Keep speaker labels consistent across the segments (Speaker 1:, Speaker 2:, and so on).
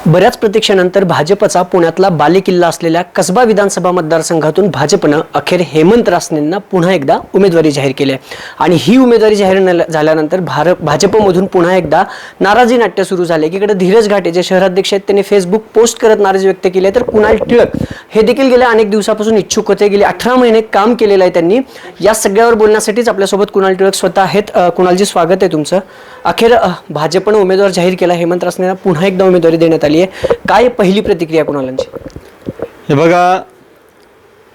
Speaker 1: बऱ्याच प्रतीक्षेनंतर भाजपचा पुण्यातला बालेकिल्ला असलेल्या कसबा विधानसभा मतदारसंघातून भाजपनं अखेर हेमंत रासनेंना पुन्हा एकदा उमेदवारी जाहीर केली आहे आणि ही उमेदवारी जाहीर झाल्यानंतर भाजपमधून पुन्हा एकदा नाराजी नाट्य सुरू झाले. एकीकडे धीरज घाटे जे शहराध्यक्ष आहेत त्यांनी फेसबुक पोस्ट करत नाराजी व्यक्त केली आहे, तर कुणाल टिळक हे देखील गेल्या अनेक दिवसापासून इच्छुक होते. गेली 18 महिने काम केलेलं आहे त्यांनी. या सगळ्यावर बोलण्यासाठीच आपल्यासोबत कुणाल टिळक स्वतः आहेत. कुणालजी, स्वागत आहे तुमचं. अखेर भाजपनं उमेदवार जाहीर केला, हेमंत रासनेंना पुन्हा एकदा उमेदवारी देण्यात आली आहे. काय पहिली प्रतिक्रिया कुणालांची?
Speaker 2: हे बघा,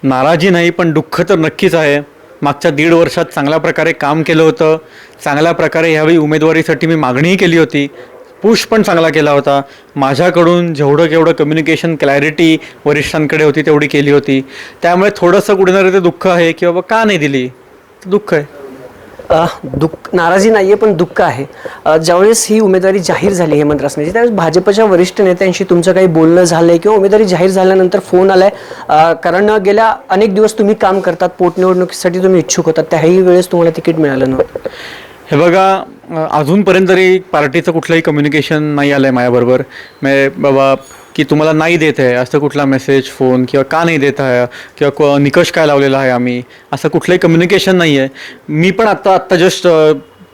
Speaker 2: नाराजी नाही पण दुःख तर नक्कीच आहे. मागच्या 1.5 वर्षात चांगल्या प्रकारे काम केलं होतं. चांगल्या प्रकारे यावेळी उमेदवारीसाठी मी मागणीही केली होती. पुश पण चांगला केला होता. माझ्याकडून जेवढं कम्युनिकेशन क्लॅरिटी वरिष्ठांकडे होती तेवढी केली होती. त्यामुळे थोडंसं कुठेतरी ते दुःख आहे की बाबा का नाही दिली. दुःख आहे.
Speaker 1: नाराजी नाहीये पण दुःख आहे. ज्यावेळेस ही उमेदवारी जाहीर झाली हेमंत रासनेची, त्यावेळेस भाजपच्या वरिष्ठ नेत्यांशी तुमचं काही बोलणं झालंय किंवा उमेदवारी जाहीर झाल्यानंतर फोन आलाय? कारण गेल्या अनेक दिवस तुम्ही काम करतात, पोटनिवडणुकीसाठी तुम्ही इच्छुक होतात, त्याही वेळेस तुम्हाला तिकीट मिळालं नव्हतं.
Speaker 2: हे बघा, अजूनपर्यंत तरी पार्टीचं कुठलंही कम्युनिकेशन नाही आलं आहे माझ्याबरोबर. बाबा की तुम्हाला नाही देत आहे असं कुठला मेसेज, फोन किंवा का नाही देत आहे किंवा निकष काय लावलेला आहे आम्ही, असं कुठलंही कम्युनिकेशन नाही आहे. मी पण आत्ता जस्ट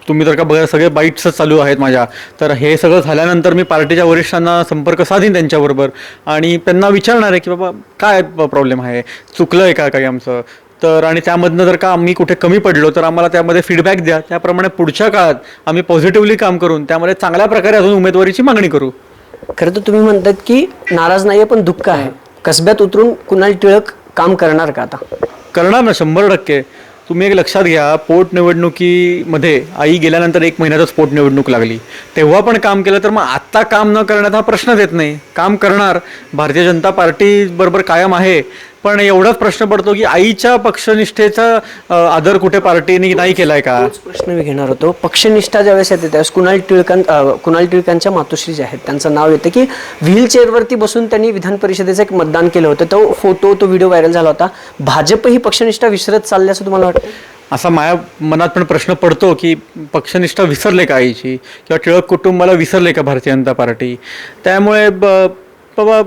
Speaker 2: तुम्ही जर का बघा सगळे बाईट्सच चालू आहेत माझ्या, तर हे सगळं झाल्यानंतर मी पार्टीच्या वरिष्ठांना संपर्क साधीन त्यांच्याबरोबर आणि त्यांना विचारणार आहे की बाबा काय प्रॉब्लेम आहे, चुकलं आहे का काही आमचं, तर आणि त्यामधनं जर का आम्ही कुठे कमी पडलो तर आम्हाला त्यामध्ये फीडबॅक द्या. त्याप्रमाणे पुढच्या काळात आम्ही पॉझिटिव्हली काम करून त्यामध्ये चांगल्या प्रकारे अजून उमेदवारीची मागणी करू.
Speaker 1: खरं तर तुम्ही म्हणतात की नाराज नाहीये पण दुःख आहे. कसब्यात उतरून कुणाल टिळक काम करणार का आता?
Speaker 2: करणार ना, 100%. तुम्ही एक लक्षात घ्या, पोटनिवडणुकीमध्ये आई गेल्यानंतर 1 महिन्यातच पोटनिवडणूक लागली. तेव्हा पण काम केलं, तर मग आत्ता काम न करण्यात हा प्रश्नच येत नाही. काम करणार, भारतीय जनता पार्टी बरोबर कायम आहे. पण एवढाच प्रश्न पडतो की आईच्या पक्षनिष्ठेचा आदर कुठे पार्टीने नाही केलाय का?
Speaker 1: प्रश्न मी घेणार होतो. पक्षनिष्ठा ज्यावेळेस येते त्यावेळेस कुणाल टिळकांच्या मातोश्री जे आहेत त्यांचं नाव येतं की व्हीलचेअरवरती बसून त्यांनी विधान परिषदेचं एक मतदान केलं होतं. तो व्हिडिओ व्हायरल झाला होता. भाजप ही पक्षनिष्ठा विसरत चालली असं तुम्हाला वाटतं?
Speaker 2: असा माझ्या मनात पण प्रश्न पडतो की पक्षनिष्ठा विसरले का आईची, किंवा टिळक कुटुंबाला विसरले का भारतीय जनता पार्टी. त्यामुळे बाबा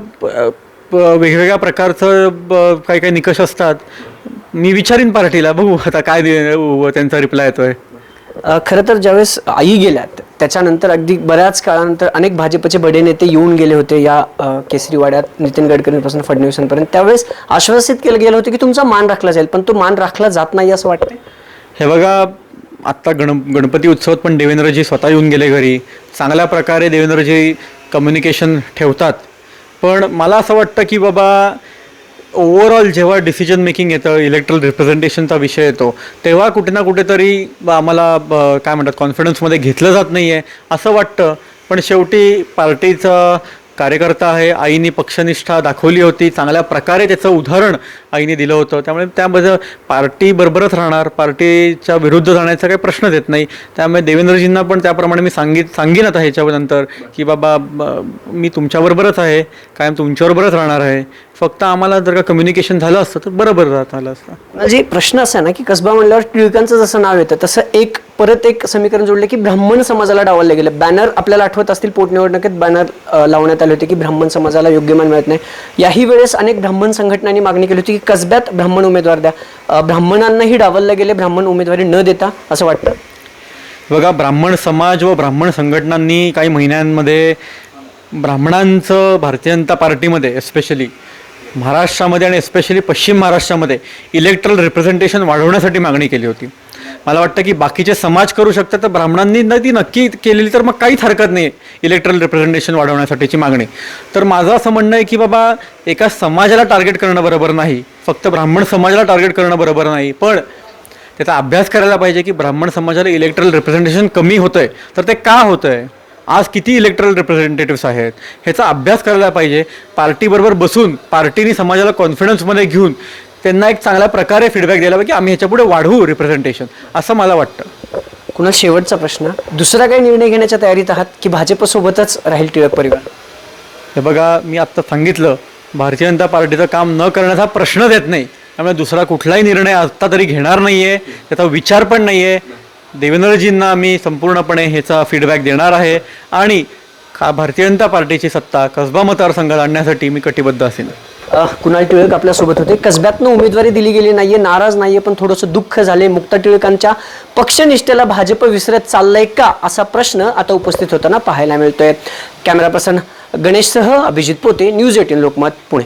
Speaker 2: वेगवेगळ्या प्रकारचं काही निकष असतात. मी विचारीन पार्टीला, बघू आता काय त्यांचा रिप्लाय येतोय.
Speaker 1: खरं तर ज्यावेळेस आई गेल्यात त्याच्यानंतर अगदी बऱ्याच काळानंतर अनेक भाजपचे बडे नेते येऊन गेले होते या केसरीवाड्यात, नितीन गडकरींपासून फडणवीसांपर्यंत. त्यावेळेस आश्वासित केलं गेलं होतं की तुमचा मान राखला जाईल, पण तो मान राखला जात नाही असं वाटतंय.
Speaker 2: हे बघा, आत्ता गणपती उत्सवात पण देवेंद्रजी स्वतः येऊन गेले घरी. चांगल्या प्रकारे देवेंद्रजी कम्युनिकेशन ठेवतात. पण मला असं वाटतं की बाबा ओव्हरऑल जेव्हा डिसिजन मेकिंग येतं, इलेक्ट्रल रिप्रेझेंटेशनचा विषय येतो, तेव्हा कुठे ना कुठेतरी आम्हाला काय म्हणतात कॉन्फिडन्समध्ये घेतलं जात नाही आहे असं वाटतं. पण शेवटी पार्टीचा कार्यकर्ता आहे, आईनी पक्षनिष्ठा दाखवली होती, चांगल्या प्रकारे त्याचं उदाहरण आईने दिलं होतं. त्यामुळे त्यामध्ये पार्टी बरोबरच राहणार, पार्टीच्या विरुद्ध जाण्याचा काही प्रश्नच येत नाही. त्यामुळे देवेंद्रजींना पण त्याप्रमाणे मी सांगीन आता ह्याच्यानंतर की बाबा मी तुमच्याबरोबरच आहे, कायम तुमच्याबरोबरच राहणार आहे. फक्त आम्हाला जर का कम्युनिकेशन झालं असतं तर बरोबर झालं असतं.
Speaker 1: म्हणजे प्रश्न असा आहे ना की कसबा म्हणल्यावर टिळकांचं जसं नाव येतं तसं परत एक समीकरण जोडलं की ब्राह्मण समाजाला डावललं गेलं. बॅनर आपल्याला आठवत असतील, पोटनिवडणुकीत बॅनर लावण्यात आले होते की ब्राह्मण समाजाला योग्य मान मिळत नाही. याही वेळेस अनेक ब्राह्मण संघटनांनी मागणी केली होती की कसब्यात ब्राह्मण उमेदवार द्या. ब्राह्मणांनाही डावललं गेले ब्राह्मण उमेदवारी न देता असं वाटतं.
Speaker 2: बघा, ब्राह्मण समाज व ब्राह्मण संघटनांनी काही महिन्यांमध्ये ब्राह्मणांचं भारतीय जनता पार्टीमध्ये एस्पेशली महाराष्ट्रामध्ये आणि एस्पेशली पश्चिम महाराष्ट्रामध्ये इलेक्ट्रल रिप्रेझेंटेशन वाढवण्यासाठी मागणी केली होती. मला वाटतं की बाकीचे समाज करू शकतात, तर ब्राह्मणांनी ती नक्की केलेली तर मग काहीच हरकत नाही इलेक्ट्रल रिप्रेझेंटेशन वाढवण्यासाठीची मागणी. तर माझं असं म्हणणं आहे की बाबा एका समाजाला टार्गेट करणं बरोबर नाही, फक्त ब्राह्मण समाजाला टार्गेट करणं बरोबर नाही. पण त्याचा अभ्यास करायला पाहिजे की ब्राह्मण समाजाला इलेक्ट्रल रिप्रेझेंटेशन कमी होतं आहे, तर ते का होतं आहे, आज किती इलेक्ट्रल रिप्रेझेंटेटिव्स आहेत, ह्याचा अभ्यास करायला पाहिजे. पार्टीबरोबर बसून पार्टीने समाजाला कॉन्फिडन्समध्ये घेऊन त्यांना एक चांगल्या प्रकारे फीडबॅक द्यायला पाहिजे की आम्ही ह्याच्यापुढे वाढवू रिप्रेझेंटेशन, असं मला वाटतं.
Speaker 1: कुणाल, शेवटचा प्रश्न, दुसरा काही निर्णय घेण्याच्या तयारीत आहात की भाजपसोबतच राहील टिळक परिवार?
Speaker 2: हे बघा, मी आत्ता सांगितलं भारतीय जनता पार्टीचं काम न करण्याचा प्रश्नच येत नाही. त्यामुळे दुसरा कुठलाही निर्णय आत्ता तरी घेणार नाही आहे, त्याचा विचार पण नाही आहे. देवेंद्रजींना मी संपूर्णपणे ह्याचा फीडबॅक देणार आहे आणि भारतीय जनता पार्टीची सत्ता कसबा मतदारसंघात आणण्यासाठी मी कटिबद्ध असेल.
Speaker 1: कुणाल टिळक आपल्यासोबत होते. कसब्यातनं उमेदवारी दिली गेली नाहीये, नाराज नाहीये, पण थोडंसं दुःख झाले. मुक्ता टिळकांच्या पक्षनिष्ठेला भाजप विसरत चाललंय का, असा प्रश्न आता उपस्थित होताना पाहायला मिळतोय. कॅमेरा पर्सन गणेशसह अभिजित पोते, न्यूज 18 लोकमत, पुणे.